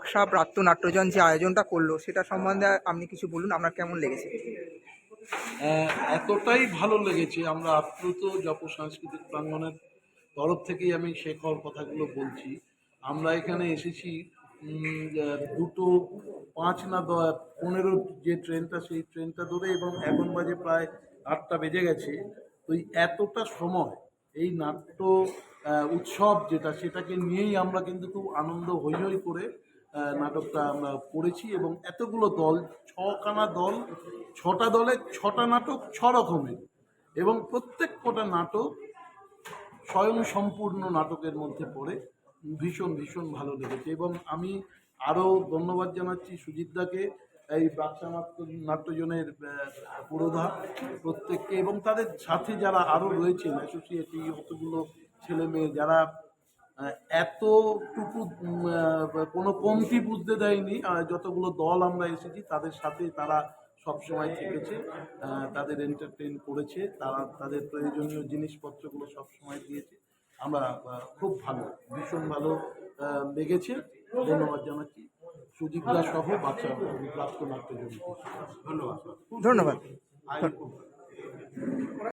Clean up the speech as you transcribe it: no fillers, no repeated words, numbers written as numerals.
বাক্সা প্রাপ্ত নাট্যজন যে আয়োজনটা করলো সেটা সম্বন্ধে আপনি কিছু বলুন, আপনার কেমন লেগেছে? এতটাই ভালো লেগেছে, আমরা আপ্লুত যপ সাংস্কৃতিক প্রাঙ্গণের তরফ থেকেই আমি শেখর কথাগুলো বলছি। আমরা এখানে এসেছি দুটো 5 না 15 যে ট্রেনটা, সেই ট্রেনটা ধরে, এবং এখন বাজে প্রায় 8টা বেজে গেছে। তো এই এতটা সময় এই নাট্য উৎসব যেটা, সেটাকে নিয়েই আমরা কিন্তু খুব আনন্দ হৈ হৈ করে নাটকটা আমরা করেছি। এবং এতগুলো দল, 6খানা দল, 6টা দলে 6টা নাটক, 6 রকমের, এবং প্রত্যেক কটা নাটক স্বয়ং সম্পূর্ণ নাটকের মধ্যে পড়ে। ভীষণ ভীষণ ভালো লেগেছে। এবং আমি আরও ধন্যবাদ জানাচ্ছি সুজিতদাকে, এই বাক্সা নাট্যজনের পুরোধা প্রত্যেককে, এবং তাদের সাথে যারা আরও রয়েছেন অ্যাসোসিয়েটি, অতগুলো ছেলে মেয়ে যারা এতটুকু কোনো কমতি বুঝতে দেয়নি। যতগুলো দল আমরা এসেছি তাদের সাথে তারা সবসময় থেকেছে, তাদের এন্টারটেইন করেছে, তারা তাদের প্রয়োজনীয় জিনিসপত্রগুলো সবসময় দিয়েছে। আমরা খুব ভালো, ভীষণ ভালো লেগেছে। ধন্যবাদ জানাচ্ছি সুজিতদা সহ বাচ্চা প্রাপ্ত নাট্যজনকে। ধন্যবাদ। ধন্যবাদ। আইন খুব ভালো।